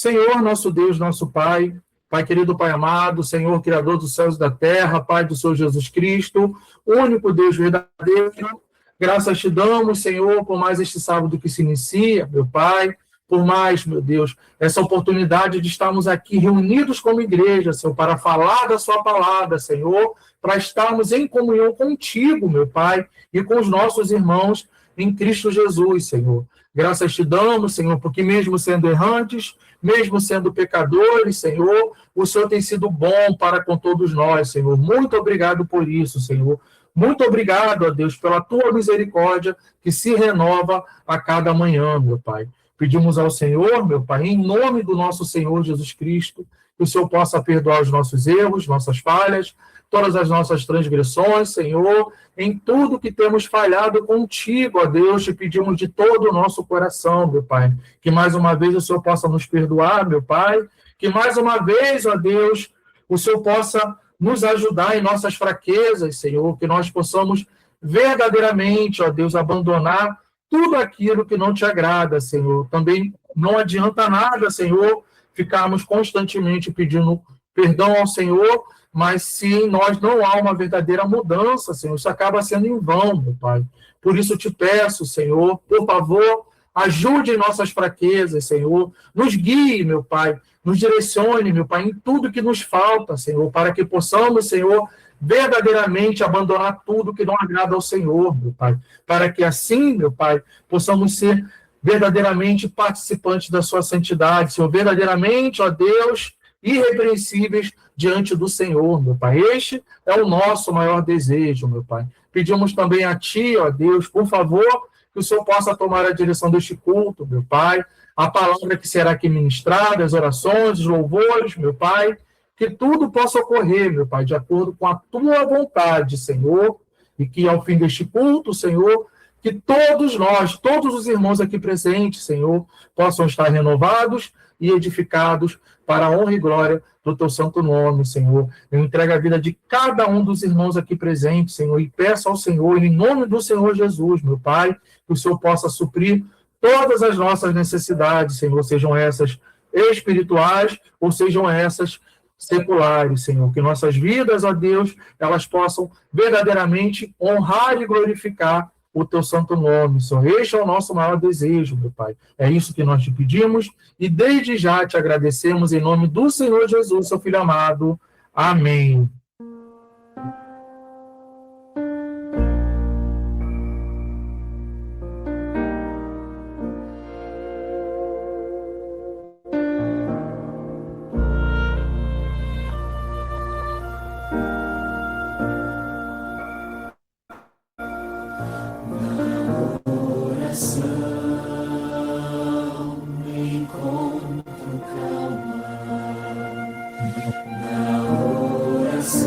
Senhor, nosso Deus, nosso Pai, Pai querido, Pai amado, Senhor, Criador dos céus e da terra, Pai do Senhor Jesus Cristo, único Deus verdadeiro, graças te damos, Senhor, por mais este sábado que se inicia, meu Pai, por mais, meu Deus, essa oportunidade de estarmos aqui reunidos como igreja, Senhor, para falar da sua palavra, Senhor, para estarmos em comunhão contigo, meu Pai, e com os nossos irmãos em Cristo Jesus, Senhor. Graças te damos, Senhor, porque mesmo sendo errantes, mesmo sendo pecadores, Senhor, o Senhor tem sido bom para com todos nós, Senhor. Muito obrigado por isso, Senhor. Muito obrigado, ó Deus, pela tua misericórdia que se renova a cada manhã, meu Pai. Pedimos ao Senhor, meu Pai, em nome do nosso Senhor Jesus Cristo, que o Senhor possa perdoar os nossos erros, nossas falhas, todas as nossas transgressões, Senhor, em tudo que temos falhado contigo, ó Deus, te pedimos de todo o nosso coração, meu Pai, que mais uma vez o Senhor possa nos perdoar, meu Pai, que mais uma vez, ó Deus, o Senhor possa nos ajudar em nossas fraquezas, Senhor, que nós possamos verdadeiramente, ó Deus, abandonar tudo aquilo que não te agrada, Senhor. Também não adianta nada, Senhor, ficarmos constantemente pedindo perdão ao Senhor, mas se em nós não há uma verdadeira mudança, Senhor, isso acaba sendo em vão, meu Pai. Por isso te peço, Senhor, por favor, ajude em nossas fraquezas, Senhor. Nos guie, meu Pai. Nos direcione, meu Pai, em tudo que nos falta, Senhor, para que possamos, Senhor, verdadeiramente abandonar tudo que não agrada ao Senhor, meu Pai. Para que assim, meu Pai, possamos ser verdadeiramente participantes da sua santidade, Senhor. Verdadeiramente, ó Deus, irrepreensíveis diante do Senhor, meu Pai. Este é o nosso maior desejo, meu Pai. Pedimos também a Ti, ó Deus, por favor, que o Senhor possa tomar a direção deste culto, meu Pai, a palavra que será aqui ministrada, as orações, os louvores, meu Pai, que tudo possa ocorrer, meu Pai, de acordo com a Tua vontade, Senhor, e que ao fim deste culto, Senhor, que todos nós, todos os irmãos aqui presentes, Senhor, possam estar renovados e edificados para a honra e glória do Teu santo nome, Senhor. Eu entrego a vida de cada um dos irmãos aqui presentes, Senhor, e peço ao Senhor, em nome do Senhor Jesus, meu Pai, que o Senhor possa suprir todas as nossas necessidades, Senhor, sejam essas espirituais ou sejam essas seculares, Senhor. Que nossas vidas, ó Deus, elas possam verdadeiramente honrar e glorificar o Teu santo nome, Senhor. Este é o nosso maior desejo, meu Pai. É isso que nós te pedimos e desde já te agradecemos em nome do Senhor Jesus, seu Filho amado. Amém. Na oração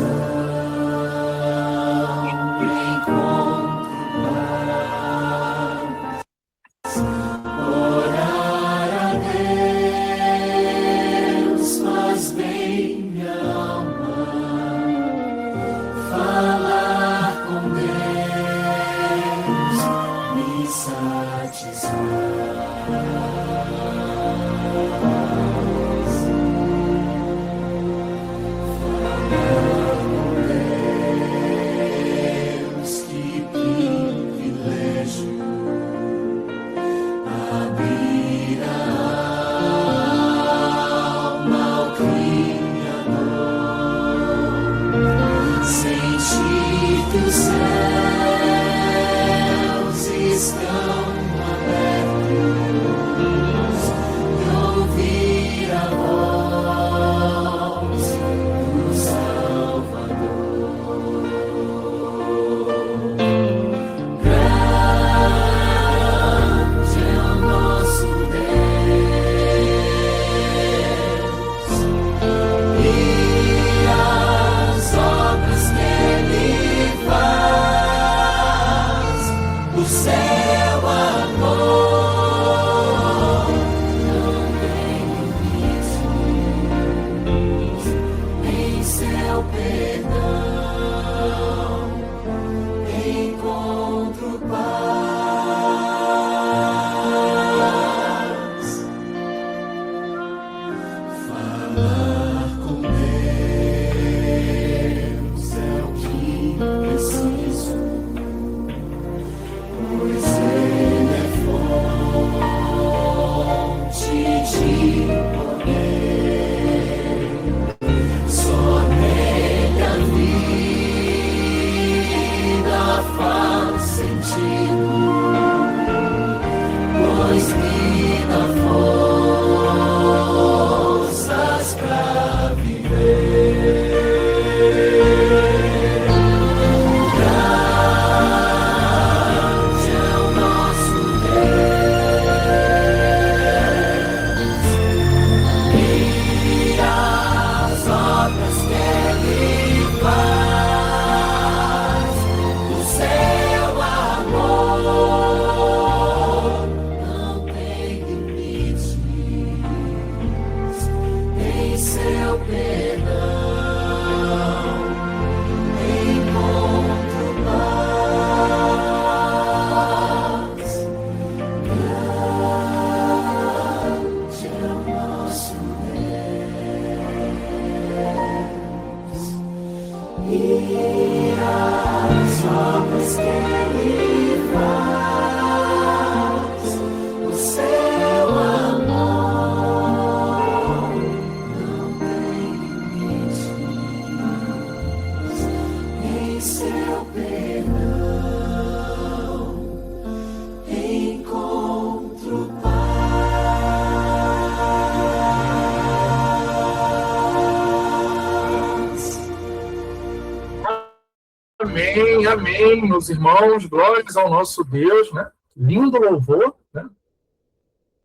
Amém, amém, meus irmãos, glórias ao nosso Deus, né? Lindo louvor, né?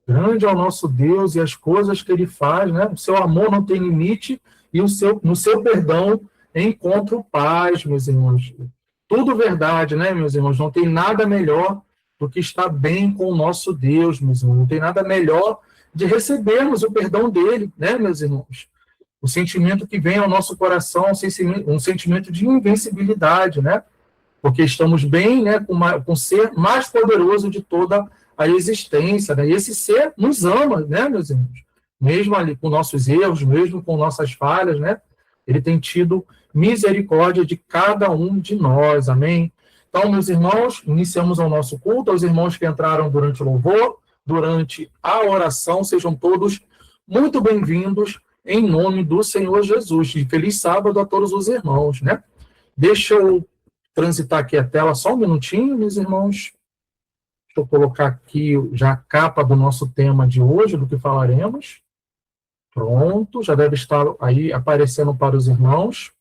Grande é o nosso Deus e as coisas que Ele faz, né? O seu amor não tem limite e no seu perdão encontro paz, meus irmãos. Tudo verdade, né, meus irmãos? Não tem nada melhor do que estar bem com o nosso Deus, meus irmãos. Não tem nada melhor de recebermos o perdão dele, né, meus irmãos? O sentimento que vem ao nosso coração, um sentimento de invencibilidade, né? Porque estamos bem, né, com o ser mais poderoso de toda a existência, né? E esse ser nos ama, né, meus irmãos? Mesmo ali com nossos erros, mesmo com nossas falhas, né? Ele tem tido misericórdia de cada um de nós, amém? Então, meus irmãos, iniciamos o nosso culto. Aos irmãos que entraram durante o louvor, durante a oração, sejam todos muito bem-vindos em nome do Senhor Jesus. E feliz sábado a todos os irmãos, né? Deixa eu transitar aqui a tela só um minutinho, meus irmãos. Deixa eu colocar aqui já a capa do nosso tema de hoje, do que falaremos. Pronto, já deve estar aí aparecendo para os irmãos.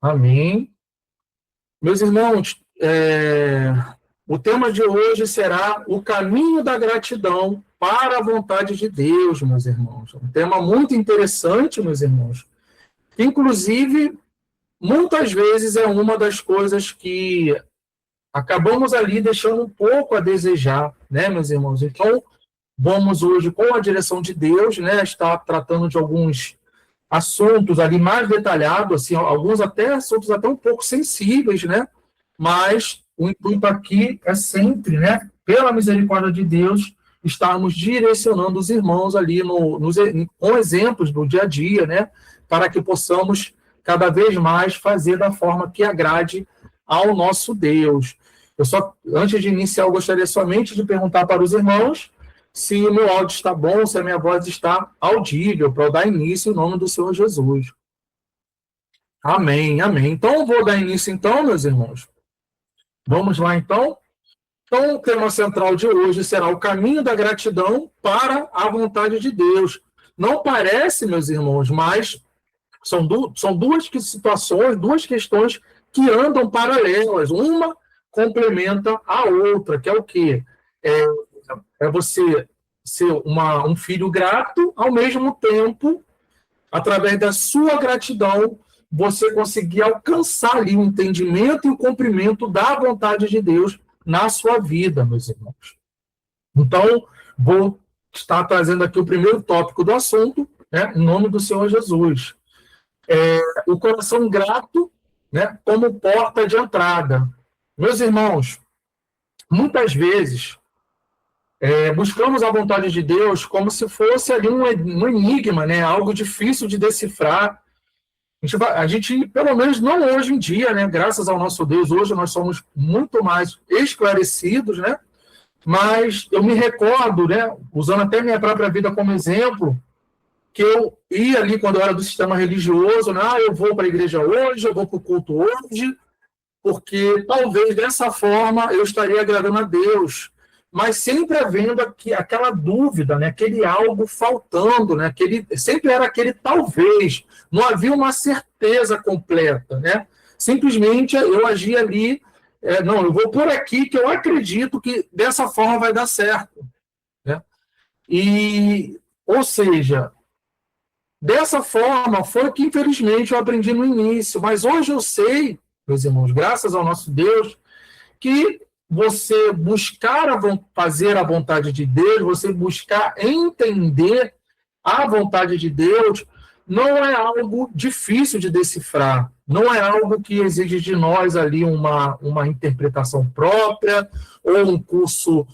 Amém. Meus irmãos, o tema de hoje será o caminho da gratidão para a vontade de Deus, meus irmãos. Um tema muito interessante, meus irmãos. Inclusive, muitas vezes é uma das coisas que acabamos ali deixando um pouco a desejar, né, meus irmãos? Então, vamos hoje, com a direção de Deus, né, estar tratando de alguns assuntos ali mais detalhados, assim, alguns assuntos até um pouco sensíveis, né? Mas o intuito aqui é sempre, né, pela misericórdia de Deus, estarmos direcionando os irmãos ali com exemplos do dia a dia, né, para que possamos cada vez mais fazer da forma que agrade ao nosso Deus. Antes de iniciar, eu gostaria somente de perguntar para os irmãos se o meu áudio está bom, se a minha voz está audível, para eu dar início em nome do Senhor Jesus. Amém, amém. Então, eu vou dar início, então, meus irmãos. Vamos lá, então. Então, o tema central de hoje será o caminho da gratidão para a vontade de Deus. Não parece, meus irmãos, mas são duas situações, duas questões que andam paralelas. Uma complementa a outra, que é o quê? É você ser um filho grato, ao mesmo tempo, através da sua gratidão, você conseguir alcançar ali o entendimento e o cumprimento da vontade de Deus na sua vida, meus irmãos. Então, vou estar trazendo aqui o primeiro tópico do assunto, né, em nome do Senhor Jesus. O coração grato, né, como porta de entrada. Meus irmãos, muitas vezes buscamos a vontade de Deus como se fosse ali um enigma, né? Algo difícil de decifrar. A gente, pelo menos não hoje em dia, né? Graças ao nosso Deus, hoje nós somos muito mais esclarecidos, né? Mas eu me recordo, né? Usando até minha própria vida como exemplo, que eu ia ali quando eu era do sistema religioso, né? Eu vou para a igreja hoje, eu vou para o culto hoje, porque talvez dessa forma eu estaria agradando a Deus, mas sempre havendo aquela dúvida, né? Aquele algo faltando, né? Sempre era aquele talvez, não havia uma certeza completa, né? Simplesmente eu agia ali, não, eu vou por aqui que eu acredito que dessa forma vai dar certo, né? Ou seja, dessa forma foi que infelizmente eu aprendi no início, mas hoje eu sei, meus irmãos, graças ao nosso Deus, que você buscar fazer a vontade de Deus, você buscar entender a vontade de Deus, não é algo difícil de decifrar, não é algo que exige de nós ali uma interpretação própria ou um curso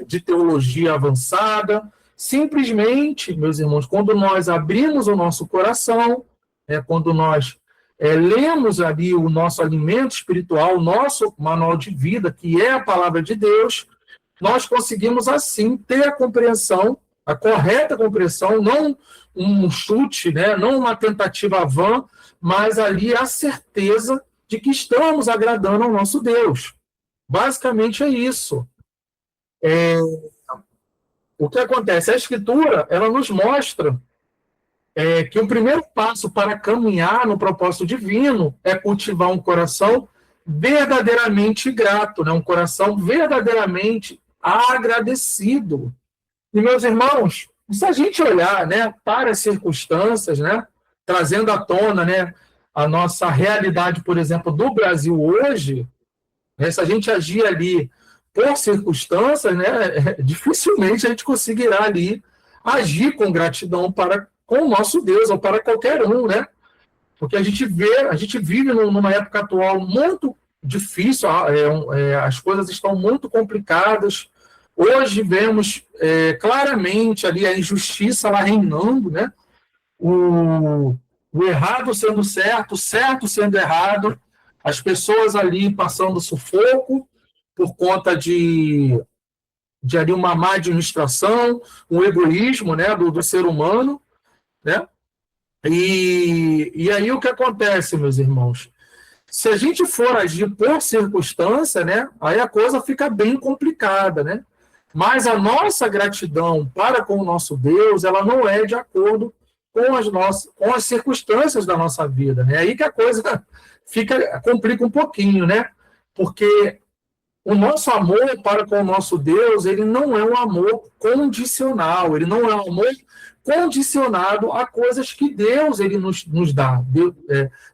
de teologia avançada. Simplesmente, meus irmãos, quando nós abrimos o nosso coração, quando nós lemos ali o nosso alimento espiritual, o nosso manual de vida, que é a palavra de Deus, nós conseguimos, assim, ter a compreensão, a correta compreensão, não um chute, né, não uma tentativa vã, mas ali a certeza de que estamos agradando ao nosso Deus. Basicamente é isso. O que acontece? A Escritura, ela nos mostra que o primeiro passo para caminhar no propósito divino é cultivar um coração verdadeiramente grato, né? Um coração verdadeiramente agradecido. E, meus irmãos, se a gente olhar, né, para as circunstâncias, né, trazendo à tona, né, a nossa realidade, por exemplo, do Brasil hoje, né, se a gente agir ali por circunstâncias, né, dificilmente a gente conseguirá ali agir com gratidão com o nosso Deus, ou para qualquer um, né? Porque a gente vive numa época atual muito difícil, as coisas estão muito complicadas. Hoje vemos claramente ali a injustiça lá reinando, né? O errado sendo certo, o certo sendo errado, as pessoas ali passando sufoco por conta de ali uma má administração, um egoísmo, né, do ser humano, né? E aí o que acontece, meus irmãos? Se a gente for agir por circunstância, né, aí a coisa fica bem complicada, né? Mas a nossa gratidão para com o nosso Deus, ela não é de acordo com as circunstâncias da nossa vida, né? Aí que a coisa complica um pouquinho, né? Porque o nosso amor para com o nosso Deus, ele não é um amor condicional, ele não é um amor condicionado a coisas que Deus ele nos dá.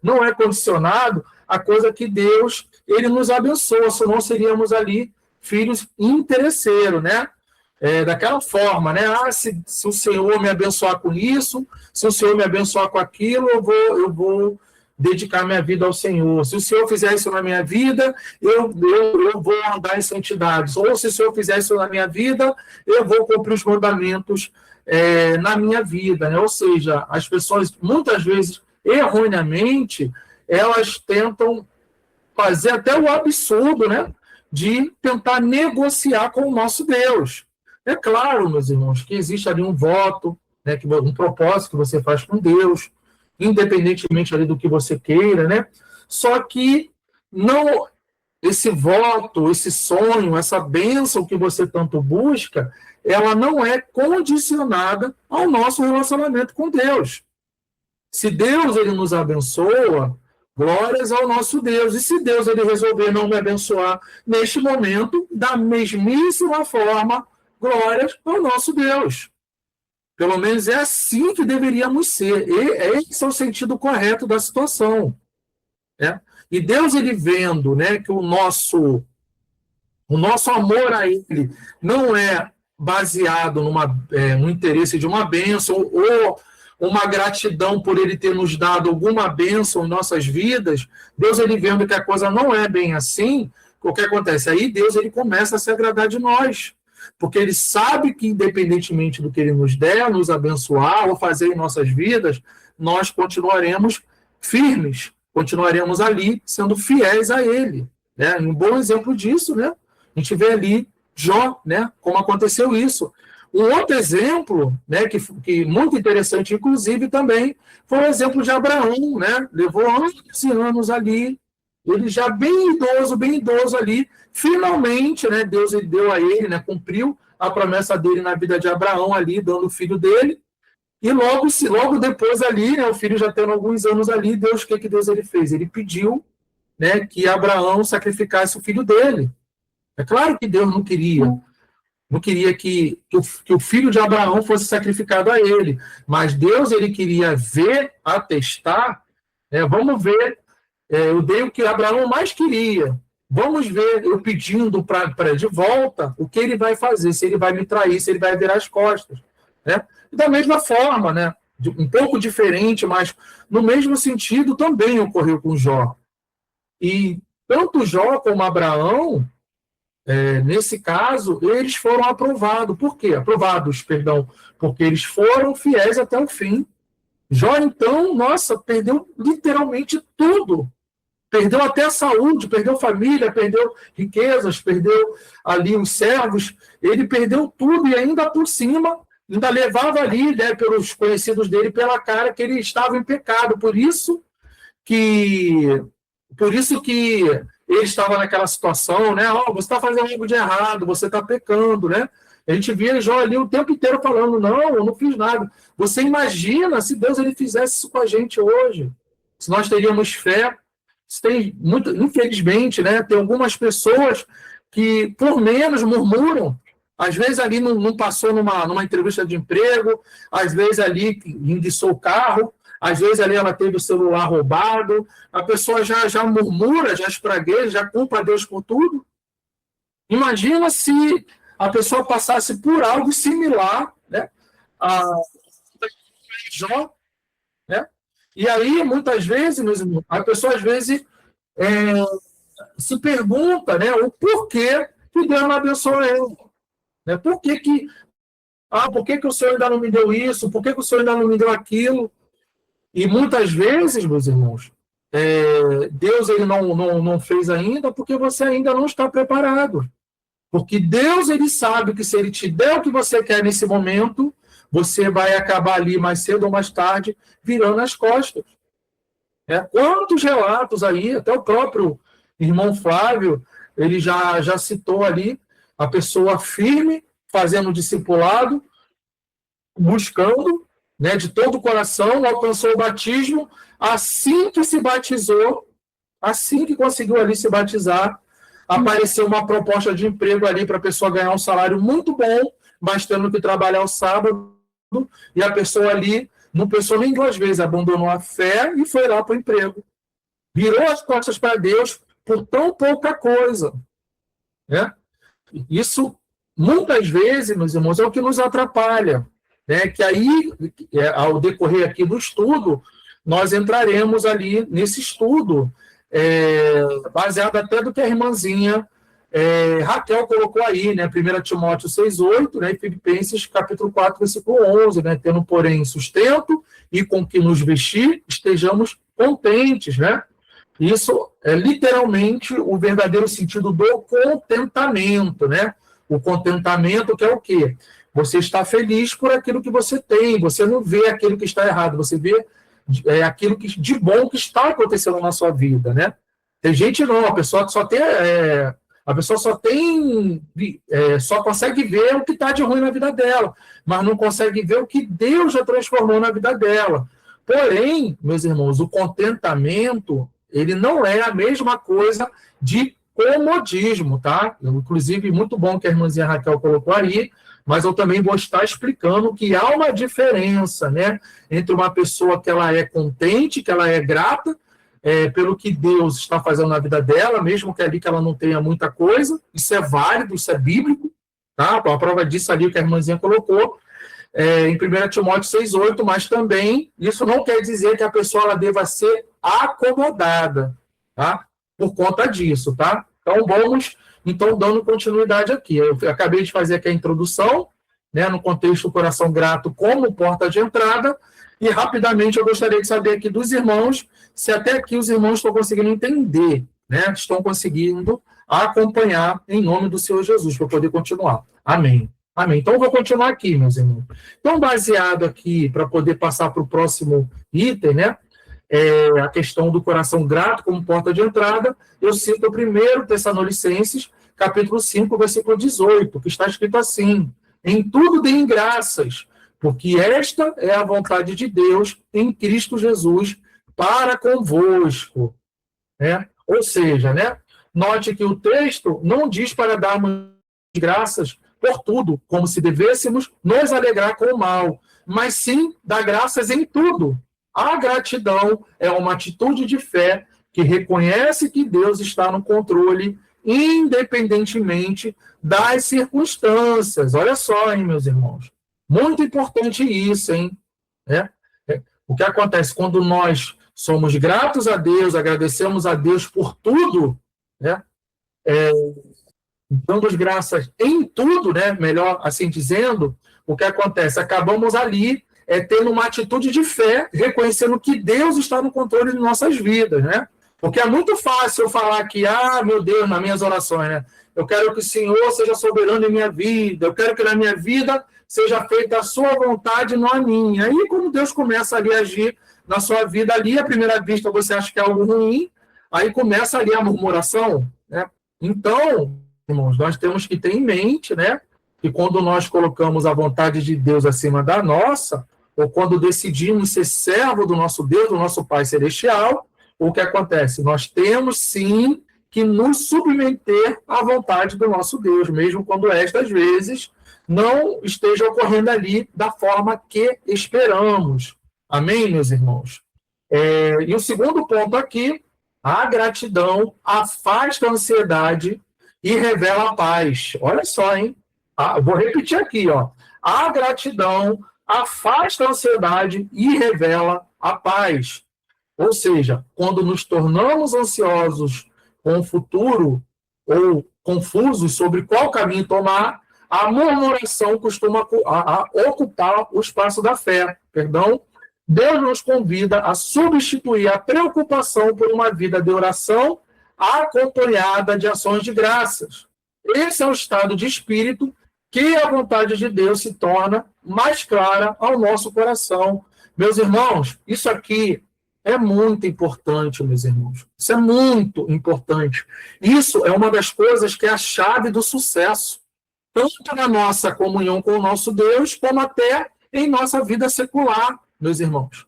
Não é condicionado a coisa que Deus ele nos abençoa, senão seríamos ali filhos interesseiros, né? Daquela forma, né? Se o Senhor me abençoar com isso, se o Senhor me abençoar com aquilo, eu vou dedicar minha vida ao Senhor. Se o Senhor fizer isso na minha vida, eu vou andar em santidades. Ou se o Senhor fizer isso na minha vida, eu vou cumprir os mandamentos na minha vida, né? Ou seja, as pessoas, muitas vezes, erroneamente, elas tentam fazer até o absurdo, né? De tentar negociar com o nosso Deus. É claro, meus irmãos, que existe ali um voto, né? Um propósito que você faz com Deus, independentemente ali do que você queira, né? Só que não esse voto, esse sonho, essa bênção que você tanto busca, ela não é condicionada ao nosso relacionamento com Deus. Se Deus ele nos abençoa, glórias ao nosso Deus. E se Deus ele resolver não me abençoar neste momento, da mesmíssima forma, glórias ao nosso Deus. Pelo menos é assim que deveríamos ser. Esse é o sentido correto da situação. Né? E Deus, ele vendo, né, que o nosso amor a ele não é baseado no interesse de uma bênção ou uma gratidão por ele ter nos dado alguma bênção em nossas vidas, Deus, ele vendo que a coisa não é bem assim, o que acontece? Aí Deus ele começa a se agradar de nós. porque ele sabe que, independentemente do que ele nos der, nos abençoar ou fazer em nossas vidas, nós continuaremos firmes, continuaremos ali sendo fiéis a ele. Né? Um bom exemplo disso, né? A gente vê ali Jó, né? Como aconteceu isso. Um outro exemplo, né, que muito interessante, inclusive, também, foi o exemplo de Abraão, né? Levou anos e anos ali, ele já bem idoso ali, finalmente, né, Deus ele deu a ele, né, cumpriu a promessa dele na vida de Abraão ali, dando o filho dele, e logo depois ali, né, o filho já tendo alguns anos ali, Deus, o que Deus ele fez? Ele pediu, né, que Abraão sacrificasse o filho dele. É claro que Deus não queria que o filho de Abraão fosse sacrificado a ele, mas Deus ele queria ver, atestar, vamos ver, eu dei o que Abraão mais queria, vamos ver eu pedindo para de volta o que ele vai fazer, se ele vai me trair, se ele vai virar as costas. Né? E da mesma forma, né, um pouco diferente, mas no mesmo sentido também ocorreu com Jó. E tanto Jó como Abraão, nesse caso, eles foram aprovados. Por quê? Aprovados, perdão, porque eles foram fiéis até o fim. Jó, então, nossa, perdeu literalmente tudo. Perdeu até a saúde, perdeu família, perdeu riquezas, perdeu ali os servos. Ele perdeu tudo e ainda por cima, ainda levava ali, né, pelos conhecidos dele, pela cara que ele estava em pecado. Por isso que ele estava naquela situação, né? Oh, você está fazendo algo de errado, você está pecando, né? A gente via Jó ali o tempo inteiro falando, não, eu não fiz nada. Você imagina se Deus ele fizesse isso com a gente hoje? Se nós teríamos fé. Infelizmente, né? Tem algumas pessoas que, por menos, murmuram. Às vezes ali não passou numa entrevista de emprego, às vezes ali enguiçou o carro, às vezes ali ela teve o celular roubado, a pessoa já murmura, já espragueja, já culpa a Deus por tudo. Imagina se a pessoa passasse por algo similar, né, a Jó, né? E aí, muitas vezes, meus irmãos, a pessoa às vezes se pergunta, né, o porquê que Deus não abençoou ele. Né? Por que o Senhor ainda não me deu isso? Por que o Senhor ainda não me deu aquilo? E muitas vezes, meus irmãos, Deus ele não fez ainda porque você ainda não está preparado. Porque Deus ele sabe que se ele te der o que você quer nesse momento, você vai acabar ali mais cedo ou mais tarde virando as costas. Quantos relatos aí, até o próprio irmão Flávio, ele já citou ali a pessoa firme, fazendo discipulado, buscando, né, de todo o coração, alcançou o batismo, assim que se batizou, assim que conseguiu ali se batizar, apareceu uma proposta de emprego ali para a pessoa ganhar um salário muito bom, mas tendo que trabalhar o sábado, e a pessoa ali não pensou nem duas vezes, abandonou a fé e foi lá para o emprego. Virou as costas para Deus por tão pouca coisa. Né? Isso, muitas vezes, meus irmãos, é o que nos atrapalha. Né? Que aí, ao decorrer aqui do estudo, nós entraremos ali nesse estudo, baseado até do que a irmãzinha Raquel colocou aí, né? 1 Timóteo 6,8, né? E Filipenses capítulo 4, versículo 11, né? Tendo, porém, sustento e com que nos vestir, estejamos contentes, né? Isso é literalmente o verdadeiro sentido do contentamento, né? O contentamento que é o quê? Você está feliz por aquilo que você tem, você não vê aquilo que está errado, você vê aquilo de bom que está acontecendo na sua vida, né? Tem gente não, a pessoa só consegue ver o que está de ruim na vida dela, mas não consegue ver o que Deus já transformou na vida dela. Porém, meus irmãos, o contentamento, ele não é a mesma coisa de comodismo, tá? Inclusive, muito bom que a irmãzinha Raquel colocou aí, mas eu também vou estar explicando que há uma diferença, né, entre uma pessoa que ela é contente, que ela é grata, pelo que Deus está fazendo na vida dela, mesmo que ali que ela não tenha muita coisa, isso é válido, isso é bíblico, tá? A prova disso ali que a irmãzinha colocou, em 1 Timóteo 6,8, mas também isso não quer dizer que a pessoa ela deva ser acomodada, tá? Por conta disso, tá? Então Então, dando continuidade aqui, eu acabei de fazer aqui a introdução, né, no contexto do coração grato como porta de entrada, e rapidamente eu gostaria de saber aqui dos irmãos, se até aqui os irmãos estão conseguindo entender, né, estão conseguindo acompanhar em nome do Senhor Jesus, para poder continuar. Amém. Amém. Então, eu vou continuar aqui, meus irmãos. Então, baseado aqui, para poder passar para o próximo item, né, a questão do coração grato como porta de entrada, eu cito o 1 Tessalonicenses, capítulo 5, versículo 18, que está escrito assim: em tudo deem graças, porque esta é a vontade de Deus em Cristo Jesus para convosco. Né? Ou seja, né, note que o texto não diz para darmos graças por tudo, como se devêssemos nos alegrar com o mal, mas sim dar graças em tudo. A gratidão é uma atitude de fé que reconhece que Deus está no controle, independentemente das circunstâncias. Olha só, hein, meus irmãos. Muito importante isso, hein? O que acontece quando nós somos gratos a Deus, agradecemos a Deus por tudo, né? Dando graças em tudo, né? Melhor assim dizendo, o que acontece? Acabamos ali tendo uma atitude de fé, reconhecendo que Deus está no controle de nossas vidas, né? Porque é muito fácil eu falar que, meu Deus, nas minhas orações, né? Eu quero que o Senhor seja soberano em minha vida, eu quero que na minha vida seja feita a sua vontade, não a minha. Aí, quando Deus começa ali a agir na sua vida ali, à primeira vista você acha que é algo ruim, aí começa ali a murmuração, né? Então, irmãos, nós temos que ter em mente, né, que quando nós colocamos a vontade de Deus acima da nossa, ou quando decidimos ser servo do nosso Deus, do nosso Pai Celestial, o que acontece? Nós temos, sim, que nos submeter à vontade do nosso Deus, mesmo quando estas vezes não esteja ocorrendo ali da forma que esperamos. Amém, meus irmãos? E o segundo ponto aqui, a gratidão afasta a ansiedade e revela a paz. Olha só, hein? Vou repetir aqui, ó. A gratidão afasta a ansiedade e revela a paz. Ou seja, quando nos tornamos ansiosos com o futuro ou confusos sobre qual caminho tomar, a murmuração costuma ocupar o espaço da fé. Perdão? Deus nos convida a substituir a preocupação por uma vida de oração acompanhada de ações de graças. Esse é o estado de espírito que a vontade de Deus se torna mais clara ao nosso coração. Meus irmãos, isso aqui é muito importante, meus irmãos. Isso é muito importante. Isso é uma das coisas que é a chave do sucesso, tanto na nossa comunhão com o nosso Deus, como até em nossa vida secular, meus irmãos.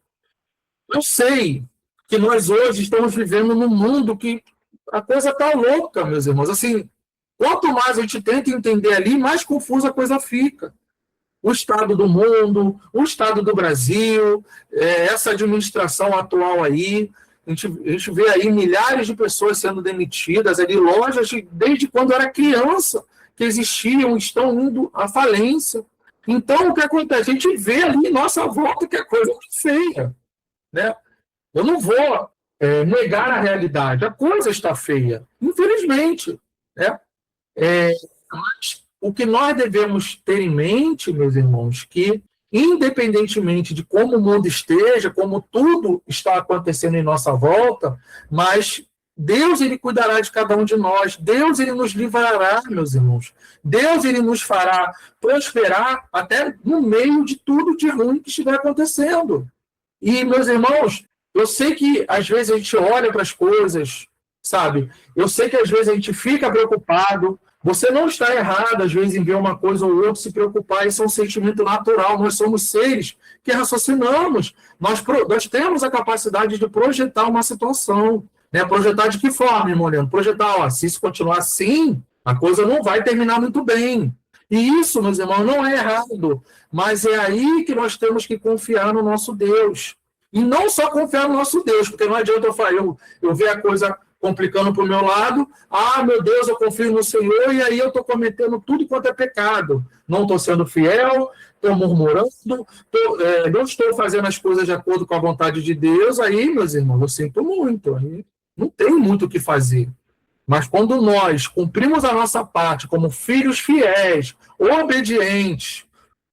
Eu sei que nós hoje estamos vivendo num mundo que a coisa está louca, meus irmãos. Assim, quanto mais a gente tenta entender ali, mais confusa a coisa fica. O estado do mundo, o estado do Brasil, essa administração atual aí, a gente vê aí milhares de pessoas sendo demitidas, ali lojas desde quando era criança que existiam, estão indo à falência. Então, o que acontece? A gente vê ali em nossa volta que a coisa é feia, né? Eu não vou negar a realidade, a coisa está feia, infelizmente, né? Mas o que nós devemos ter em mente, meus irmãos, que independentemente de como o mundo esteja, como tudo está acontecendo em nossa volta, mas Deus, ele cuidará de cada um de nós, Deus, ele nos livrará, meus irmãos, Deus, ele nos fará prosperar até no meio de tudo de ruim que estiver acontecendo. E, meus irmãos, eu sei que às vezes a gente olha para as coisas, sabe? Eu sei que às vezes a gente fica preocupado. Você não está errado, às vezes, em ver uma coisa ou outra, se preocupar. Isso é um sentimento natural. Nós somos seres que raciocinamos. Nós temos a capacidade de projetar uma situação. Né? Projetar de que forma, irmão Leandro? Projetar, se isso continuar assim, a coisa não vai terminar muito bem. E isso, meus irmãos, não é errado. Mas é aí que nós temos que confiar no nosso Deus. E não só confiar no nosso Deus, porque não adianta eu ver a coisa complicando para o meu lado, meu Deus, eu confio no Senhor, e aí eu estou cometendo tudo quanto é pecado. Não estou sendo fiel, estou murmurando, não estou fazendo as coisas de acordo com a vontade de Deus. Aí, meus irmãos, eu sinto muito, aí não tem muito o que fazer. Mas quando nós cumprimos a nossa parte como filhos fiéis, obedientes,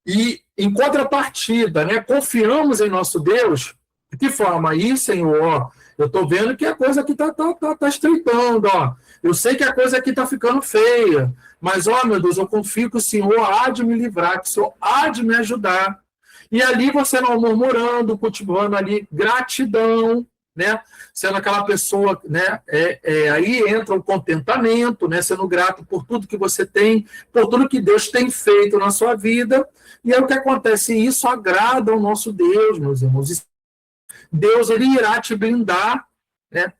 e em contrapartida, né, confiamos em nosso Deus, de que forma? Aí, Senhor, eu estou vendo que a coisa aqui tá estreitando, ó. Eu sei que a coisa aqui está ficando feia, mas, ó, meu Deus, eu confio que o Senhor há de me livrar, que o Senhor há de me ajudar. E ali você não murmurando, cultivando ali gratidão, né? Sendo aquela pessoa, né? Aí entra o contentamento, né? Sendo grato por tudo que você tem, por tudo que Deus tem feito na sua vida. E é o que acontece, e isso agrada ao nosso Deus, meus irmãos. Deus, ele irá te blindar, né?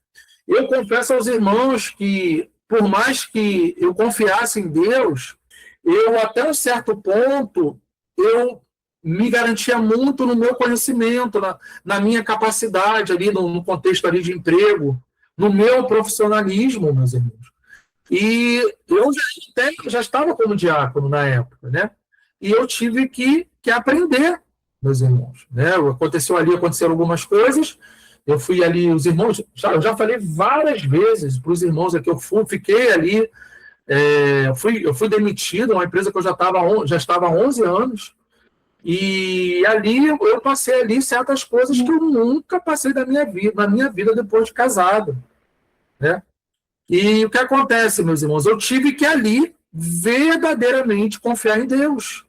Eu confesso aos irmãos que, por mais que eu confiasse em Deus, eu, até um certo ponto, eu me garantia muito no meu conhecimento, na minha capacidade ali, no contexto ali de emprego, no meu profissionalismo, meus irmãos. E eu já estava como diácono na época, né? E eu tive que aprender, meus irmãos, né? Aconteceram algumas coisas, eu fui ali, os irmãos, eu já falei várias vezes para os irmãos aqui, fiquei ali, eu fui demitido, uma empresa que eu já estava há 11 anos, e ali eu passei ali certas coisas que eu nunca passei na minha vida depois de casado, né? E o que acontece, meus irmãos? Eu tive que ali verdadeiramente confiar em Deus.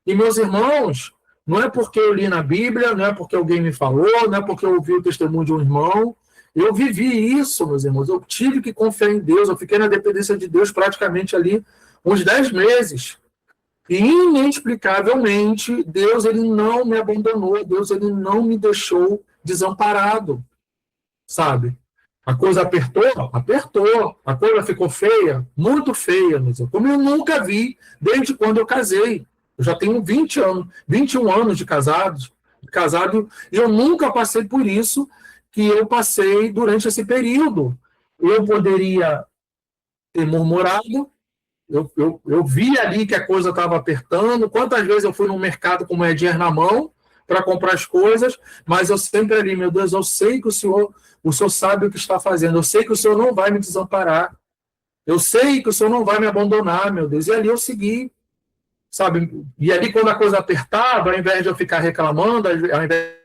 E, meus irmãos, não é porque eu li na Bíblia, não é porque alguém me falou, não é porque eu ouvi o testemunho de um irmão. Eu vivi isso, meus irmãos. Eu tive que confiar em Deus. Eu fiquei na dependência de Deus praticamente ali uns 10 meses. E, inexplicavelmente, Deus, ele não me abandonou. Deus, ele não me deixou desamparado, sabe? A coisa apertou? Apertou. A coisa ficou feia? Muito feia, meus irmãos. Como eu nunca vi desde quando eu casei. Eu já tenho 21 anos de casado, e eu nunca passei por isso que eu passei durante esse período. Eu poderia ter murmurado, eu vi ali que a coisa estava apertando. Quantas vezes eu fui no mercado com moedinhas na mão para comprar as coisas, mas eu sempre ali, meu Deus, eu sei que o Senhor sabe o que está fazendo, eu sei que o Senhor não vai me desamparar, eu sei que o Senhor não vai me abandonar, meu Deus. E ali eu segui, sabe? E ali, quando a coisa apertava, ao invés de eu ficar reclamando, ao invés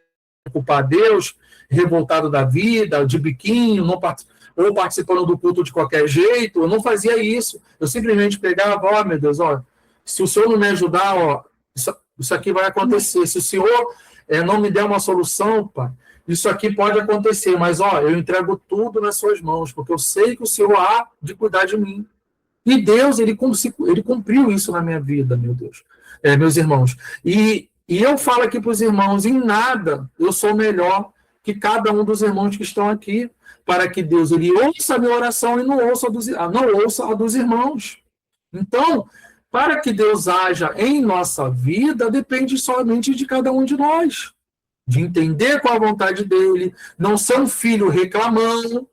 de culpar Deus, revoltado da vida, de biquinho, ou participando do culto de qualquer jeito, eu não fazia isso. Eu simplesmente pegava, ó, meu Deus, ó, se o Senhor não me ajudar, ó, isso aqui vai acontecer. Se o Senhor não me der uma solução, pai, isso aqui pode acontecer, mas, ó, eu entrego tudo nas suas mãos, porque eu sei que o Senhor há de cuidar de mim. E Deus, ele cumpriu isso na minha vida, meu Deus, meus irmãos. E eu falo aqui para os irmãos, em nada eu sou melhor que cada um dos irmãos que estão aqui, para que Deus, ele ouça a minha oração e não ouça a dos irmãos. Então, para que Deus haja em nossa vida, depende somente de cada um de nós, de entender qual a vontade dele, não ser um filho reclamando,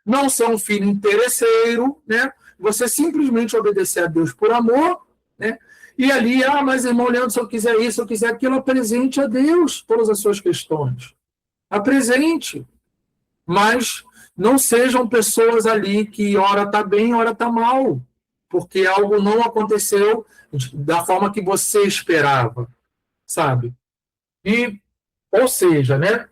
não ser um filho interesseiro, né? Você simplesmente obedecer a Deus por amor, né? E ali, mas irmão Leandro, se eu quiser isso, se eu quiser aquilo, apresente a Deus todas as suas questões. Apresente. Mas não sejam pessoas ali que ora está bem, ora está mal, porque algo não aconteceu da forma que você esperava, sabe? E, ou seja, né?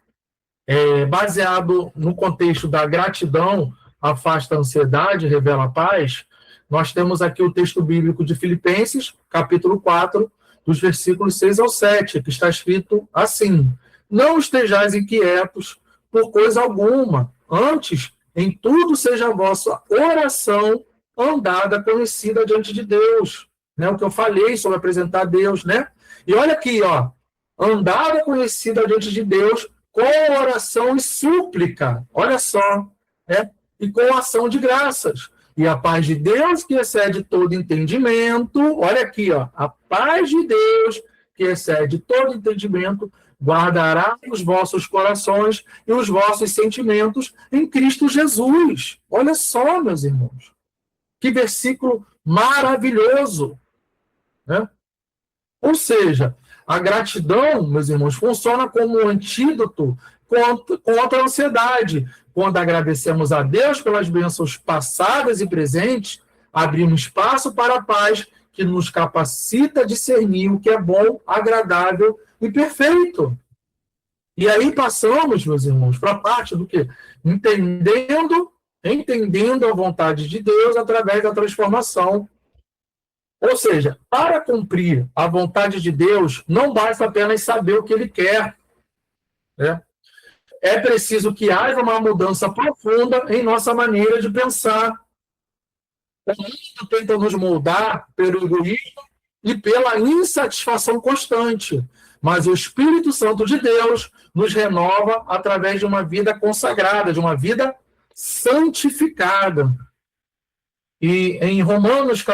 Baseado no contexto da gratidão, afasta a ansiedade, revela a paz, nós temos aqui o texto bíblico de Filipenses, capítulo 4, dos versículos 6 ao 7, que está escrito assim: não estejais inquietos por coisa alguma, antes, em tudo seja a vossa oração andada, conhecida diante de Deus. Né? O que eu falei sobre apresentar a Deus, né? E olha aqui, ó, andada conhecida diante de Deus, com oração e súplica, olha só, né? E com ação de graças. E a paz de Deus, que excede todo entendimento, olha aqui, ó, a paz de Deus, que excede todo entendimento, guardará os vossos corações e os vossos sentimentos em Cristo Jesus. Olha só, meus irmãos, que versículo maravilhoso, né? Ou seja, a gratidão, meus irmãos, funciona como um antídoto contra a ansiedade. Quando agradecemos a Deus pelas bênçãos passadas e presentes, abrimos espaço para a paz que nos capacita a discernir o que é bom, agradável e perfeito. E aí passamos, meus irmãos, para a parte do quê? Entendendo a vontade de Deus através da transformação. Ou seja, para cumprir a vontade de Deus, não basta apenas saber o que Ele quer, né? É preciso que haja uma mudança profunda em nossa maneira de pensar. O mundo tenta nos moldar pelo egoísmo e pela insatisfação constante, mas o Espírito Santo de Deus nos renova através de uma vida consagrada, de uma vida santificada. E em Romanos,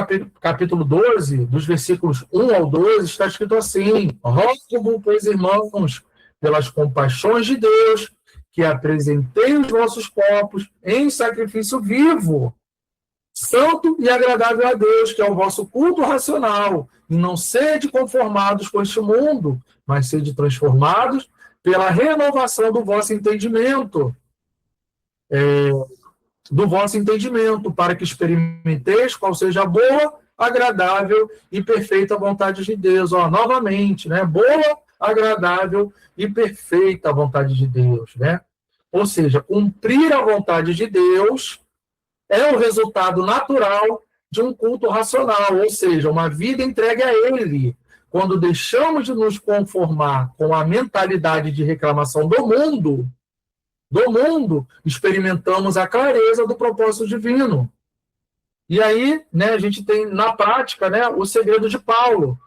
capítulo 12, dos versículos 1 ao 12, está escrito assim: rogo, pois, irmãos, pelas compaixões de Deus, que apresentei os vossos corpos em sacrifício vivo, santo e agradável a Deus, que é o vosso culto racional, e não sede conformados com este mundo, mas sede transformados pela renovação do vosso entendimento. Para que experimenteis qual seja a boa, agradável e perfeita vontade de Deus. Novamente, né? Boa, agradável e perfeita vontade de Deus, né? Ou seja, cumprir a vontade de Deus é o resultado natural de um culto racional, ou seja, uma vida entregue a Ele. Quando deixamos de nos conformar com a mentalidade de reclamação do mundo, experimentamos a clareza do propósito divino. E aí, né, a gente tem, na prática, né, o segredo de Paulo.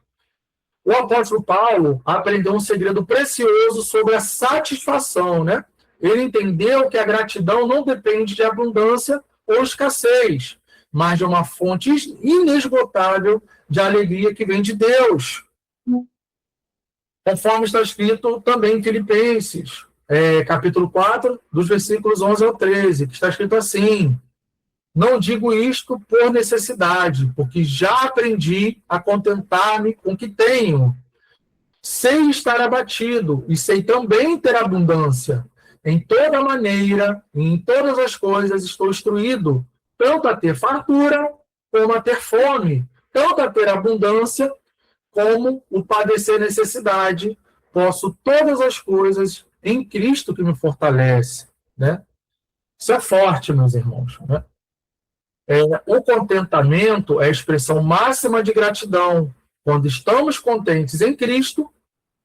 O apóstolo Paulo aprendeu um segredo precioso sobre a satisfação, né? Ele entendeu que a gratidão não depende de abundância ou escassez, mas de uma fonte inesgotável de alegria que vem de Deus. Conforme está escrito também em Filipenses, capítulo 4, dos versículos 11 ao 13, que está escrito assim: não digo isto por necessidade, porque já aprendi a contentar-me com o que tenho. Sei estar abatido e sei também ter abundância. Em toda maneira e em todas as coisas estou instruído, tanto a ter fartura como a ter fome, tanto a ter abundância como o padecer necessidade. Posso todas as coisas em Cristo que me fortalece, né? Isso é forte, meus irmãos, né? O contentamento é a expressão máxima de gratidão. Quando estamos contentes em Cristo,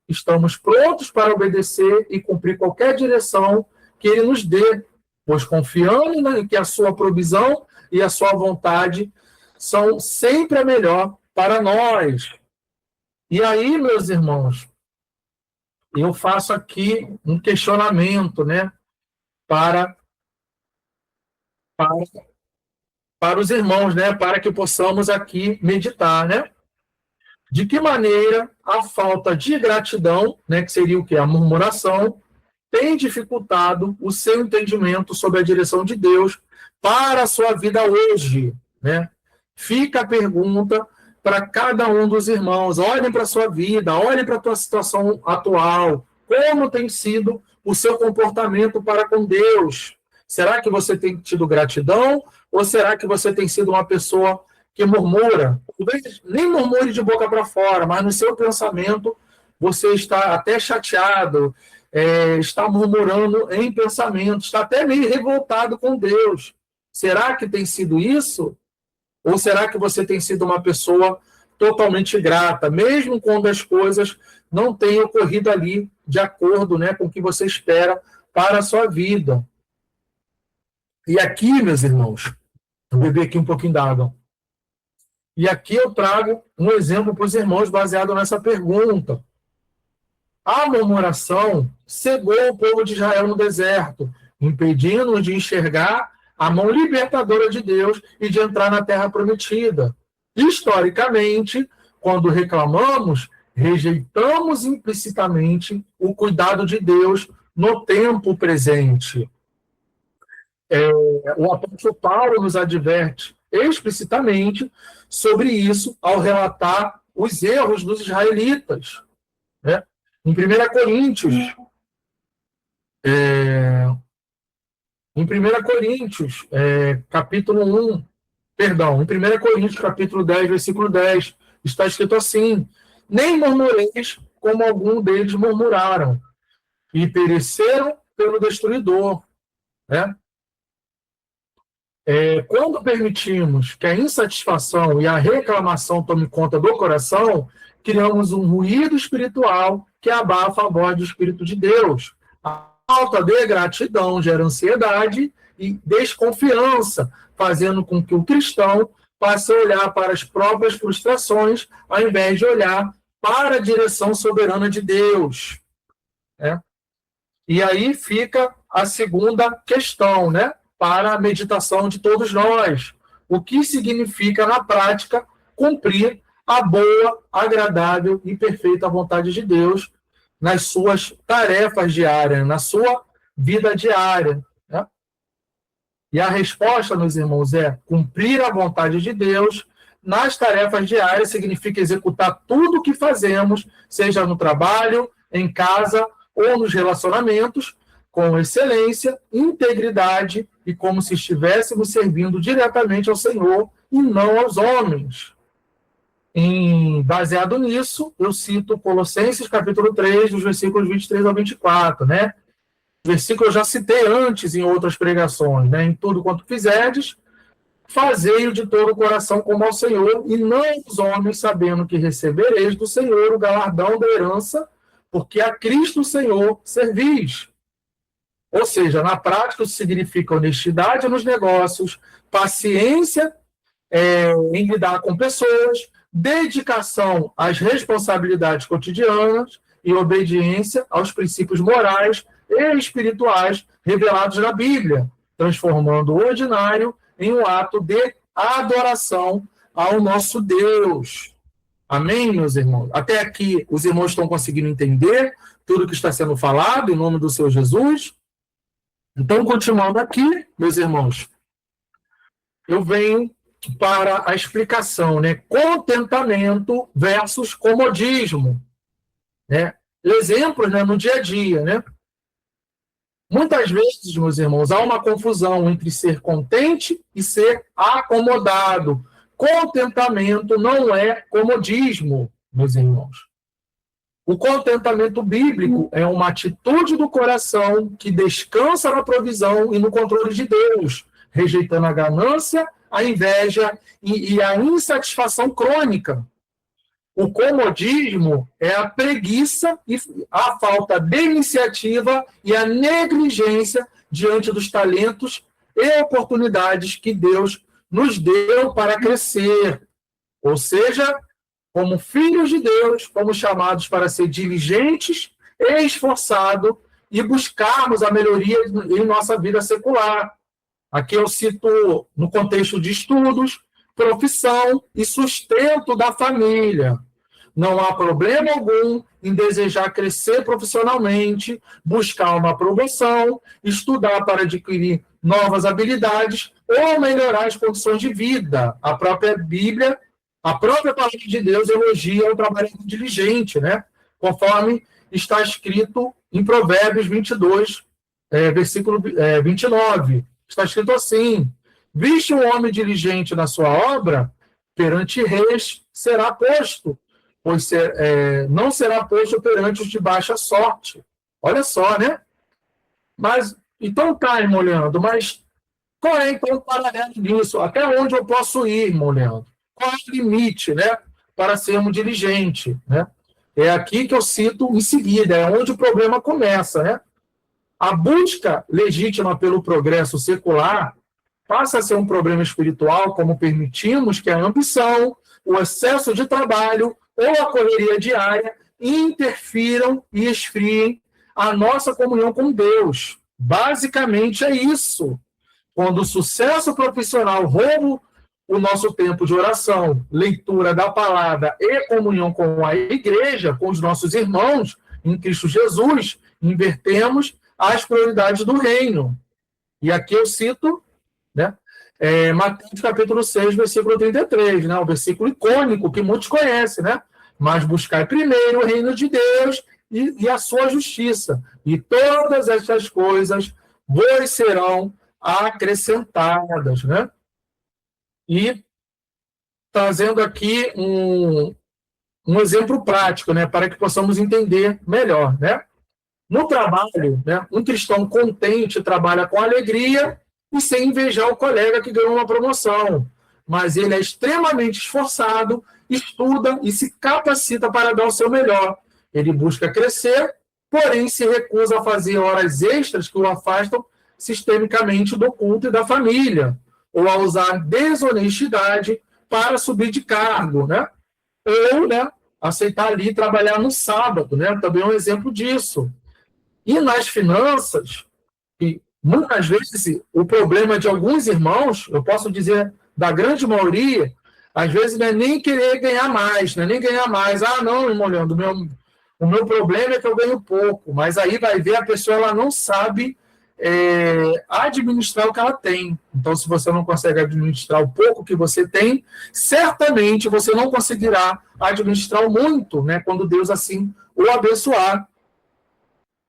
estamos prontos para obedecer e cumprir qualquer direção que Ele nos dê, pois confiando em que a sua provisão e a sua vontade são sempre a melhor para nós. E aí, meus irmãos, eu faço aqui um questionamento, né, para os irmãos, né, para que possamos aqui meditar, né? De que maneira a falta de gratidão, né, que seria o quê? A murmuração, tem dificultado o seu entendimento sobre a direção de Deus para a sua vida hoje, né? Fica a pergunta para cada um dos irmãos: olhem para a sua vida, olhem para a tua situação atual, como tem sido o seu comportamento para com Deus? Será que você tem tido gratidão ou será que você tem sido uma pessoa que murmura? Nem murmure de boca para fora, mas no seu pensamento você está até chateado, está murmurando em pensamento, está até meio revoltado com Deus. Será que tem sido isso? Ou será que você tem sido uma pessoa totalmente grata, mesmo quando as coisas não tenham ocorrido ali de acordo, né, com o que você espera para a sua vida? E aqui, meus irmãos, vou beber aqui um pouquinho d'água. E aqui eu trago um exemplo para os irmãos baseado nessa pergunta. A murmuração cegou o povo de Israel no deserto, impedindo-os de enxergar a mão libertadora de Deus e de entrar na terra prometida. Historicamente, quando reclamamos, rejeitamos implicitamente o cuidado de Deus no tempo presente. O apóstolo Paulo nos adverte explicitamente sobre isso ao relatar os erros dos israelitas, né? Em 1 Coríntios, Em 1 Coríntios, capítulo 1, perdão, em 1 Coríntios, capítulo 10, versículo 10, está escrito assim: nem murmureis como algum deles murmuraram, e pereceram pelo destruidor. Né? Quando permitimos que a insatisfação e a reclamação tome conta do coração, criamos um ruído espiritual que abafa a voz do Espírito de Deus. A falta de gratidão gera ansiedade e desconfiança, fazendo com que o cristão passe a olhar para as próprias frustrações, ao invés de olhar para a direção soberana de Deus. Né? E aí fica a segunda questão, né? Para a meditação de todos nós. O que significa, na prática, cumprir a boa, agradável e perfeita vontade de Deus nas suas tarefas diárias, na sua vida diária. Né? E a resposta, meus irmãos, é cumprir a vontade de Deus nas tarefas diárias significa executar tudo o que fazemos, seja no trabalho, em casa ou nos relacionamentos, com excelência, integridade e como se estivéssemos servindo diretamente ao Senhor e não aos homens. Baseado nisso, eu cito Colossenses capítulo 3, dos versículos 23 ao 24, né? O versículo eu já citei antes em outras pregações, né? Em tudo quanto fizerdes, fazei-o de todo o coração como ao Senhor, e não aos homens, sabendo que recebereis do Senhor o galardão da herança, porque a Cristo Senhor servis. Ou seja, na prática, isso significa honestidade nos negócios, paciência em lidar com pessoas, dedicação às responsabilidades cotidianas e obediência aos princípios morais e espirituais revelados na Bíblia, transformando o ordinário em um ato de adoração ao nosso Deus. Amém, meus irmãos? Até aqui, os irmãos estão conseguindo entender tudo que está sendo falado em nome do Senhor Jesus? Então, continuando aqui, meus irmãos, eu venho para a explicação, né? Contentamento versus comodismo. Né? Exemplos, né, no dia a dia, né? Muitas vezes, meus irmãos, há uma confusão entre ser contente e ser acomodado. Contentamento não é comodismo, meus irmãos. O contentamento bíblico é uma atitude do coração que descansa na provisão e no controle de Deus, rejeitando a ganância, a inveja e a insatisfação crônica. O comodismo é a preguiça e a falta de iniciativa e a negligência diante dos talentos e oportunidades que Deus nos deu para crescer. Ou seja, como filhos de Deus, fomos chamados para ser diligentes e esforçados e buscarmos a melhoria em nossa vida secular. Aqui eu cito no contexto de estudos, profissão e sustento da família. Não há problema algum em desejar crescer profissionalmente, buscar uma promoção, estudar para adquirir novas habilidades ou melhorar as condições de vida. A própria Bíblia, a própria palavra de Deus elogia o trabalho diligente, né? Conforme está escrito em Provérbios 22, versículo 29. Está escrito assim: viste um homem diligente na sua obra, perante reis será posto, pois não será posto perante os de baixa sorte. Olha só, né? Mas, então tá, irmão Leandro, mas qual é, então, o paralelo disso? Até onde eu posso ir, irmão Leandro? Qual é o limite, né, para sermos diligentes, né? É aqui que eu cito em seguida, é onde o problema começa, né? A busca legítima pelo progresso secular passa a ser um problema espiritual, como permitimos que a ambição, o excesso de trabalho ou a correria diária interfiram e esfriem a nossa comunhão com Deus. Basicamente é isso. Quando o sucesso profissional rouba o nosso tempo de oração, leitura da palavra e comunhão com a igreja, com os nossos irmãos em Cristo Jesus, invertemos as prioridades do reino. E aqui eu cito, né, Mateus capítulo 6, versículo 33, né, um versículo icônico que muitos conhecem, né? Mas buscai primeiro o reino de Deus e a sua justiça. E todas estas coisas vos serão acrescentadas, né? E trazendo aqui um exemplo prático, né, para que possamos entender melhor, né? No trabalho, né, um cristão contente trabalha com alegria e sem invejar o colega que ganhou uma promoção, mas ele é extremamente esforçado, estuda e se capacita para dar o seu melhor. Ele busca crescer, porém se recusa a fazer horas extras que o afastam sistemicamente do culto e da família, ou a usar desonestidade para subir de cargo, né? Ou, né, aceitar ali trabalhar no sábado, né? Também é um exemplo disso. E nas finanças, e muitas vezes o problema de alguns irmãos, eu posso dizer da grande maioria, às vezes não é nem querer ganhar mais, não é nem ganhar mais. Ah, não, irmão Leandro, o meu problema é que eu ganho pouco, mas aí vai ver a pessoa, ela não sabe administrar o que ela tem. Então, se você não consegue administrar o pouco que você tem, certamente você não conseguirá administrar o muito, né, quando Deus assim o abençoar.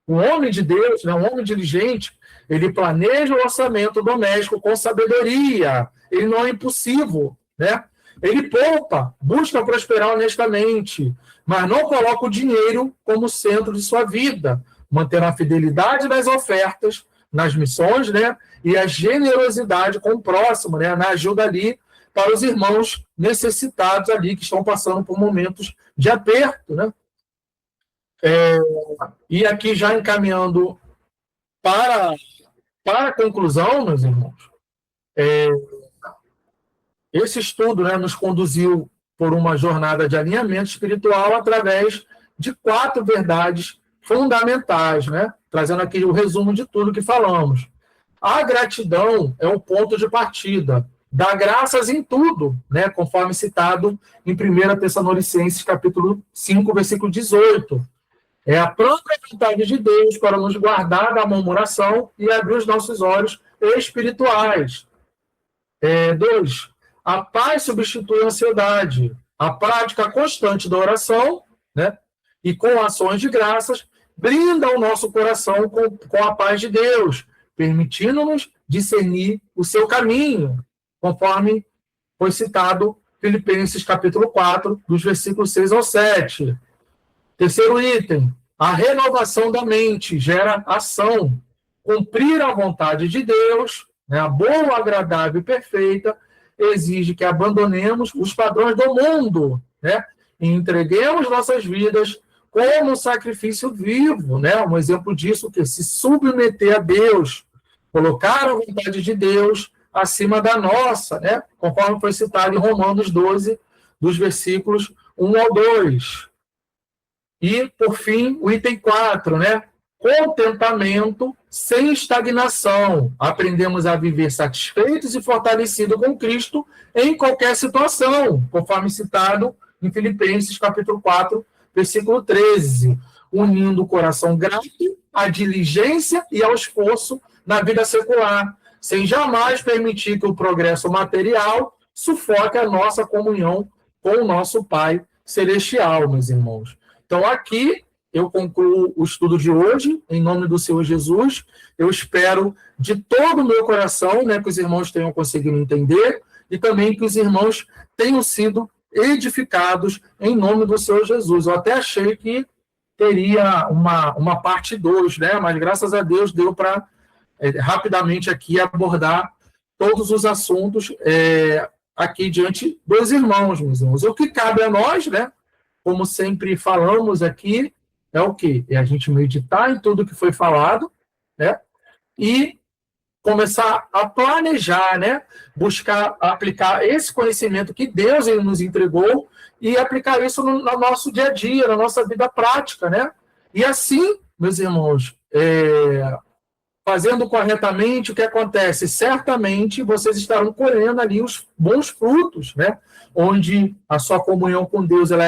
Um homem de Deus, né, um homem diligente, ele planeja o orçamento doméstico com sabedoria. Ele não é impulsivo, né? Ele poupa, busca prosperar honestamente, mas não coloca o dinheiro como centro de sua vida, mantendo a fidelidade nas ofertas, nas missões, né? E a generosidade com o próximo, né? Na ajuda ali para os irmãos necessitados ali que estão passando por momentos de aperto, né? E aqui já encaminhando para a conclusão, meus irmãos, esse estudo, né, nos conduziu por uma jornada de alinhamento espiritual através de 4 verdades fundamentais, né? Trazendo aqui o resumo de tudo que falamos. A gratidão é o ponto de partida. Dá graças em tudo, né? Conforme citado em 1 Tessalonicenses, capítulo 5, versículo 18. É a própria vontade de Deus para nos guardar da murmuração e abrir os nossos olhos espirituais. 2. A paz substitui a ansiedade. A prática constante da oração, né, e com ações de graças, brinda o nosso coração com a paz de Deus, permitindo-nos discernir o seu caminho, conforme foi citado Filipenses capítulo 4, dos versículos 6 ao 7. Terceiro item, a renovação da mente gera ação. Cumprir a vontade de Deus, né, a boa, agradável e perfeita, exige que abandonemos os padrões do mundo, né, e entreguemos nossas vidas como um sacrifício vivo, né, um exemplo disso, que se submeter a Deus, colocar a vontade de Deus acima da nossa, né, conforme foi citado em Romanos 12, dos versículos 1 ao 2. E, por fim, o item 4, né? Contentamento sem estagnação. Aprendemos a viver satisfeitos e fortalecidos com Cristo em qualquer situação, conforme citado em Filipenses, capítulo 4, versículo 13. Unindo o coração grato à diligência e ao esforço na vida secular, sem jamais permitir que o progresso material sufoque a nossa comunhão com o nosso Pai Celestial, meus irmãos. Então, aqui eu concluo o estudo de hoje, em nome do Senhor Jesus. Eu espero de todo o meu coração, né, que os irmãos tenham conseguido entender e também que os irmãos tenham sido edificados em nome do Senhor Jesus. Eu até achei que teria uma parte 2, né, mas graças a Deus deu para rapidamente aqui abordar todos os assuntos aqui diante dos irmãos, meus irmãos. O que cabe a nós, né? Como sempre falamos aqui, é o quê? É a gente meditar em tudo que foi falado, né? E começar a planejar, né? Buscar aplicar esse conhecimento que Deus ele nos entregou e aplicar isso no nosso dia a dia, na nossa vida prática, né? E assim, meus irmãos, fazendo corretamente, o que acontece? Certamente vocês estarão colhendo ali os bons frutos, né? Onde a sua comunhão com Deus ela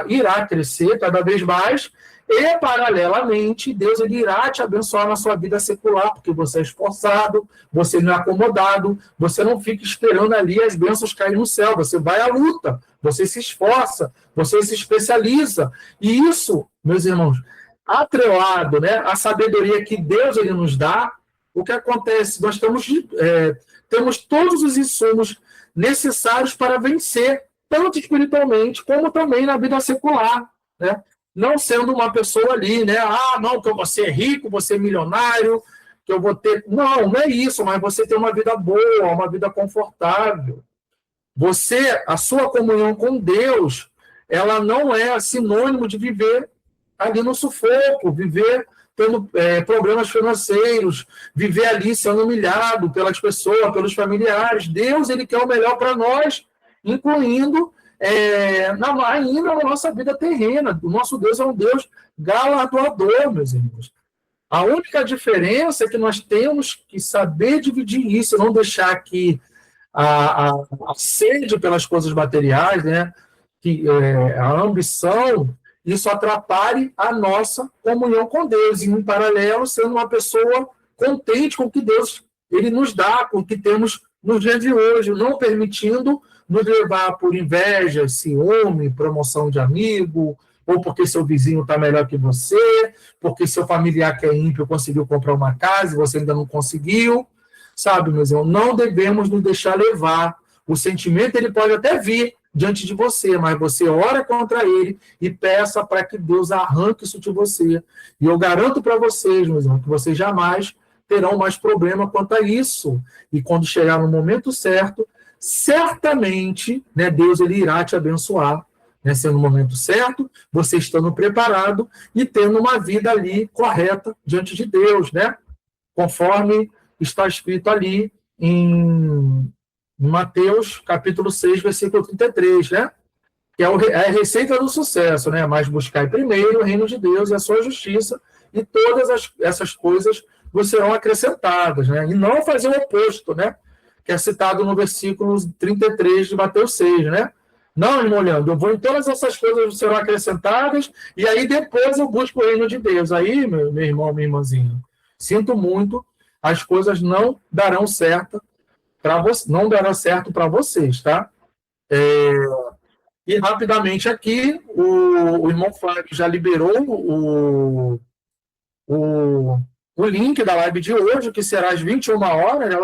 irá crescer cada vez mais e, paralelamente, Deus ele irá te abençoar na sua vida secular, porque você é esforçado, você não é acomodado, você não fica esperando ali as bênçãos caírem no céu, você vai à luta, você se esforça, você se especializa. E isso, meus irmãos, atrelado, né, à sabedoria que Deus ele nos dá, o que acontece? Nós temos todos os insumos necessários para vencer, tanto espiritualmente como também na vida secular, né? Não sendo uma pessoa ali, né? Ah, não, que eu vou ser rico, vou ser milionário, que eu vou ter... Não, não é isso, mas você tem uma vida boa, uma vida confortável. A sua comunhão com Deus, ela não é sinônimo de viver ali no sufoco, viver tendo problemas financeiros, viver ali sendo humilhado pelas pessoas, pelos familiares. Deus, ele quer o melhor para nós, incluindo ainda na nossa vida terrena. O nosso Deus é um Deus galardoador, meus irmãos. A única diferença é que nós temos que saber dividir isso, não deixar que a sede pelas coisas materiais, né, a ambição, isso atrapalhe a nossa comunhão com Deus, e em paralelo, sendo uma pessoa contente com o que Deus ele nos dá, com o que temos nos dias de hoje, não permitindo nos levar por inveja, ciúme, promoção de amigo, ou porque seu vizinho está melhor que você, porque seu familiar que é ímpio conseguiu comprar uma casa e você ainda não conseguiu. Sabe, meus irmãos, não devemos nos deixar levar. O sentimento ele pode até vir diante de você, mas você ora contra ele e peça para que Deus arranque isso de você. E eu garanto para vocês, meus irmãos, que vocês jamais terão mais problema quanto a isso. E quando chegar no momento certo, certamente, né, Deus ele irá te abençoar, né, sendo no momento certo, você estando preparado e tendo uma vida ali correta diante de Deus, né? Conforme está escrito ali em Mateus, capítulo 6, versículo 33, né? Que é a receita do sucesso, né? Mas buscai primeiro o reino de Deus e a sua justiça, e todas essas coisas vos serão acrescentadas, né? E não fazer o oposto, né? Que é citado no versículo 33 de Mateus 6, né? Não, irmão Leandro, eu vou em todas essas coisas serão acrescentadas, e aí depois eu busco o reino de Deus. Aí, meu irmão, minha irmãzinha, sinto muito, as coisas não darão certo para vocês, tá? E rapidamente aqui, o irmão Flávio já liberou o link da live de hoje, que será às 21 horas, né?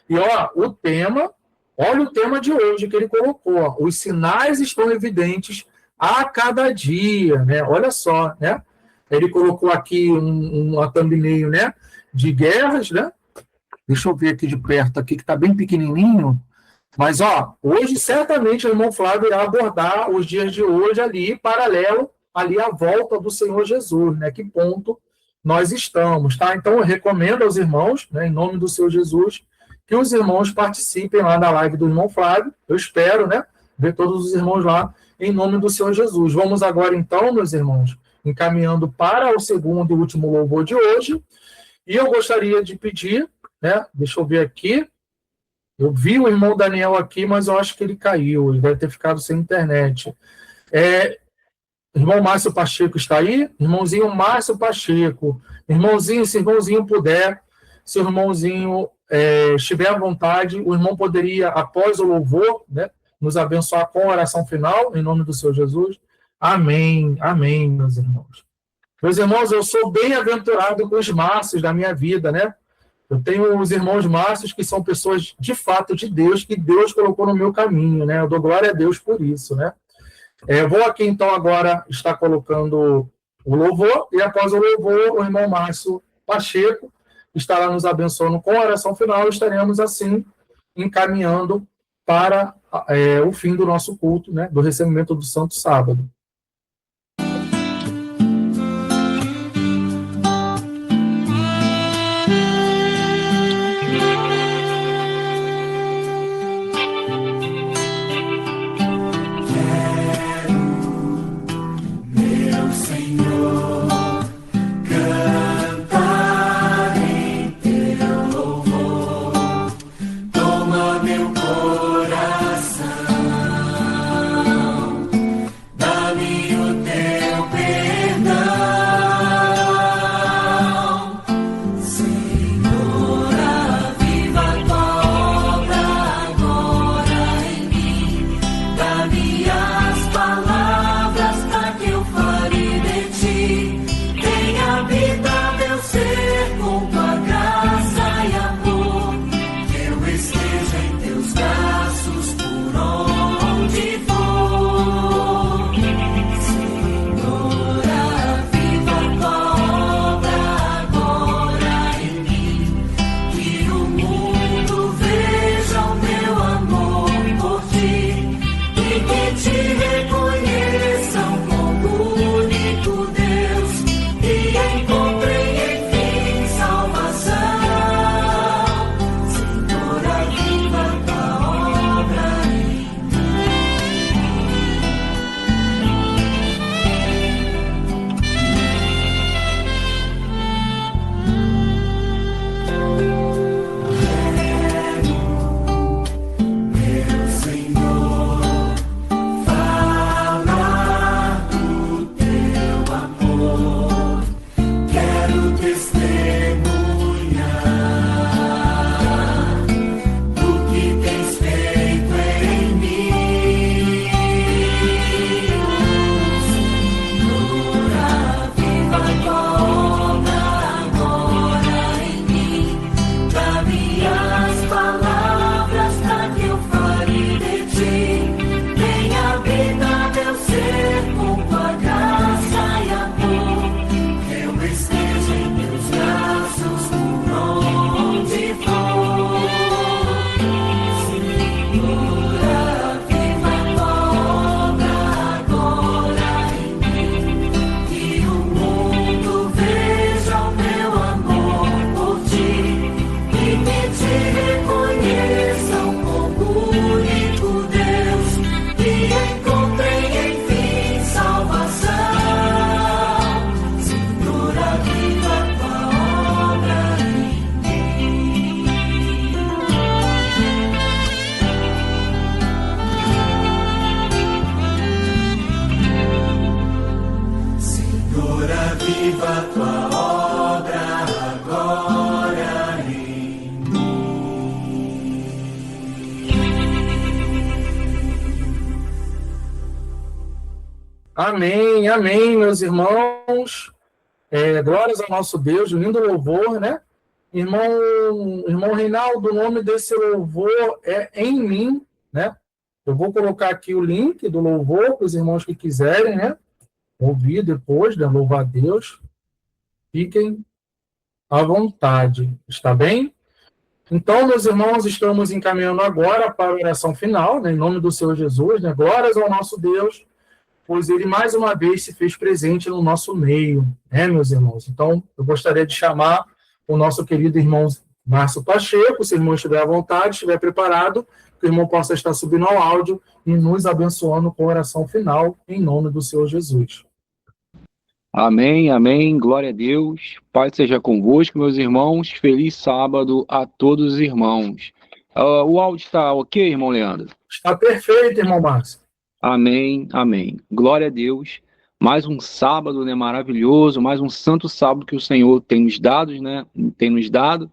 E olha o tema de hoje que ele colocou, ó, os sinais estão evidentes a cada dia, né? Olha só, né? Ele colocou aqui uma thumbnail, né, de guerras, né? Deixa eu ver aqui de perto, aqui que está bem pequenininho. Mas, ó, hoje, certamente, o irmão Flávio irá abordar os dias de hoje ali, paralelo ali à volta do Senhor Jesus, né? Que ponto nós estamos, tá? Então, eu recomendo aos irmãos, né, em nome do Senhor Jesus, que os irmãos participem lá da live do irmão Flávio. Eu espero, né, ver todos os irmãos lá, em nome do Senhor Jesus. Vamos agora, então, meus irmãos, encaminhando para o segundo e último louvor de hoje. E eu gostaria de pedir, né, deixa eu ver aqui, eu vi o irmão Daniel aqui, mas eu acho que ele caiu, ele deve ter ficado sem internet. Irmão Márcio Pacheco está aí? Irmãozinho Márcio Pacheco. Irmãozinho, se o irmãozinho puder, se o irmãozinho estiver à vontade, o irmão poderia, após o louvor, né, nos abençoar com a oração final, em nome do Senhor Jesus. Amém, amém, meus irmãos. Meus irmãos, eu sou bem-aventurado com os Márcios da minha vida, né? Eu tenho os irmãos Márcios que são pessoas, de fato, de Deus, que Deus colocou no meu caminho, né? Eu dou glória a Deus por isso, né? Vou aqui, então, agora estar colocando o louvor, e após o louvor, o irmão Márcio Pacheco estará nos abençoando com a oração final, e estaremos, assim, encaminhando para o fim do nosso culto, né? Do recebimento do Santo Sábado. Toma meu coração, dá Amém, amém, meus irmãos. Glórias ao nosso Deus, lindo louvor, né? Irmão Reinaldo, o nome desse louvor é Em Mim, né? Eu vou colocar aqui o link do louvor para os irmãos que quiserem, né? Ouvir depois, né? Louvar a Deus. Fiquem à vontade, está bem? Então, meus irmãos, estamos encaminhando agora para a oração final, né? Em nome do Senhor Jesus, né? Glórias ao nosso Deus, pois ele mais uma vez se fez presente no nosso meio, né, meus irmãos? Então, eu gostaria de chamar o nosso querido irmão Márcio Pacheco, se o irmão estiver à vontade, estiver preparado, que o irmão possa estar subindo ao áudio e nos abençoando com a oração final, em nome do Senhor Jesus. Amém, amém, glória a Deus. Paz seja convosco, meus irmãos. Feliz sábado a todos os irmãos. O áudio está ok, irmão Leandro? Está perfeito, irmão Márcio. Amém, amém. Glória a Deus. Mais um sábado, né, maravilhoso, mais um santo sábado que o Senhor tem nos dado, né? Tem nos dado.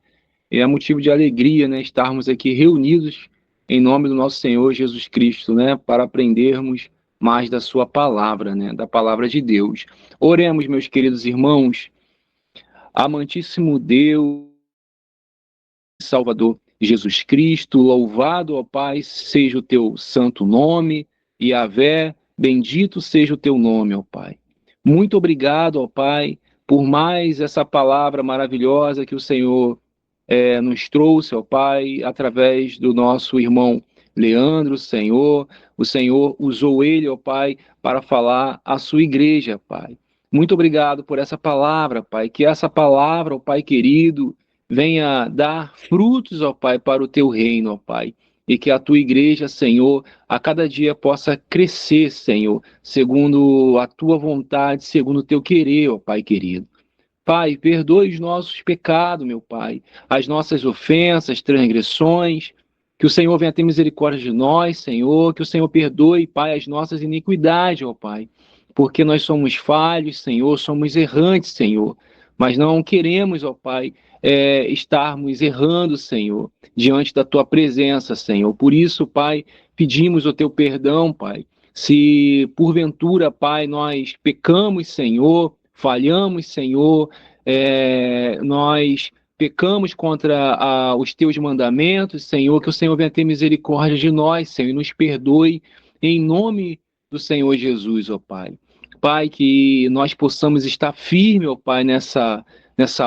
E é motivo de alegria, né, estarmos aqui reunidos em nome do nosso Senhor Jesus Cristo, né, para aprendermos mais da sua palavra, né, da palavra de Deus. Oremos, meus queridos irmãos. Amantíssimo Deus, Salvador Jesus Cristo, louvado, ó Pai, seja o teu santo nome. Yahvé, bendito seja o teu nome, ó Pai. Muito obrigado, ó Pai, por mais essa palavra maravilhosa que o Senhor nos trouxe, ó Pai, através do nosso irmão Leandro, Senhor. O Senhor usou ele, ó Pai, para falar à sua igreja, Pai. Muito obrigado por essa palavra, Pai. Que essa palavra, ó Pai querido, venha dar frutos, ó Pai, para o teu reino, ó Pai. E que a tua igreja, Senhor, a cada dia possa crescer, Senhor, segundo a tua vontade, segundo o teu querer, ó Pai querido. Pai, perdoe os nossos pecados, meu Pai, as nossas ofensas, transgressões, que o Senhor venha ter misericórdia de nós, Senhor, que o Senhor perdoe, Pai, as nossas iniquidades, ó Pai, porque nós somos falhos, Senhor, somos errantes, Senhor, mas não queremos, ó Pai, estarmos errando, Senhor, diante da Tua presença, Senhor. Por isso, Pai, pedimos o Teu perdão, Pai. Se porventura, Pai, nós pecamos, Senhor, falhamos, Senhor, nós pecamos contra os Teus mandamentos, Senhor, que o Senhor venha ter misericórdia de nós, Senhor, e nos perdoe em nome do Senhor Jesus, ó Pai. Pai, que nós possamos estar firmes, ó Pai, nessa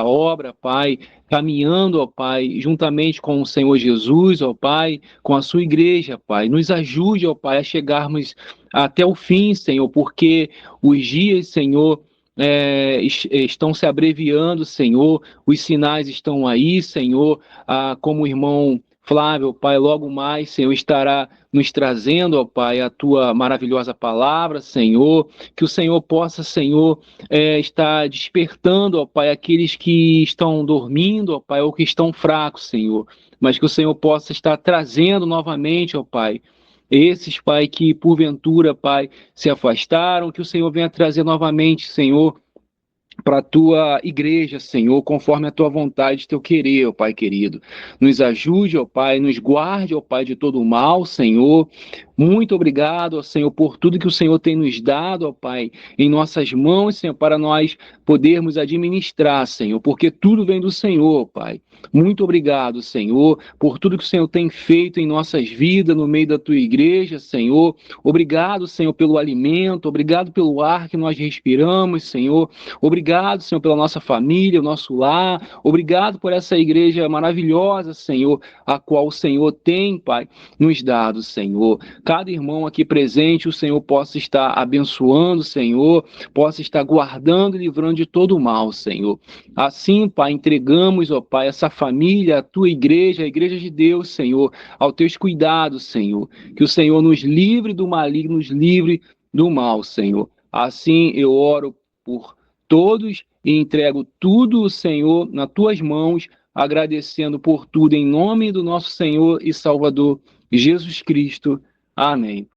obra, Pai, caminhando, ó Pai, juntamente com o Senhor Jesus, ó Pai, com a sua igreja, Pai. Nos ajude, ó Pai, a chegarmos até o fim, Senhor, porque os dias, Senhor, estão se abreviando, Senhor, os sinais estão aí, Senhor, como o irmão Flávio, Pai, logo mais, Senhor, estará nos trazendo, ó Pai, a Tua maravilhosa palavra, Senhor, que o Senhor possa, Senhor, estar despertando, ó Pai, aqueles que estão dormindo, ó Pai, ou que estão fracos, Senhor, mas que o Senhor possa estar trazendo novamente, ó Pai, esses, Pai, que porventura, Pai, se afastaram, que o Senhor venha trazer novamente, Senhor, para a tua igreja, Senhor, conforme a tua vontade, teu querer, ó Pai querido. Nos ajude, ó Pai, nos guarde, ó Pai, de todo o mal, Senhor. Muito obrigado, ó Senhor, por tudo que o Senhor tem nos dado, ó Pai, em nossas mãos, Senhor, para nós podermos administrar, Senhor, porque tudo vem do Senhor, Pai. Muito obrigado, Senhor, por tudo que o Senhor tem feito em nossas vidas, no meio da tua igreja, Senhor. Obrigado, Senhor, pelo alimento, obrigado pelo ar que nós respiramos, Senhor. Obrigado, Senhor, pela nossa família, o nosso lar. Obrigado por essa igreja maravilhosa, Senhor, a qual o Senhor tem, Pai, nos dado, Senhor. Cada irmão aqui presente, o Senhor possa estar abençoando, Senhor, possa estar guardando e livrando de todo o mal, Senhor. Assim, Pai, entregamos, ó Pai, essa família, a tua igreja, a igreja de Deus, Senhor, aos teus cuidados, Senhor. Que o Senhor nos livre do maligno, nos livre do mal, Senhor. Assim eu oro por todos e entrego tudo, Senhor, nas tuas mãos, agradecendo por tudo em nome do nosso Senhor e Salvador Jesus Cristo. Amém.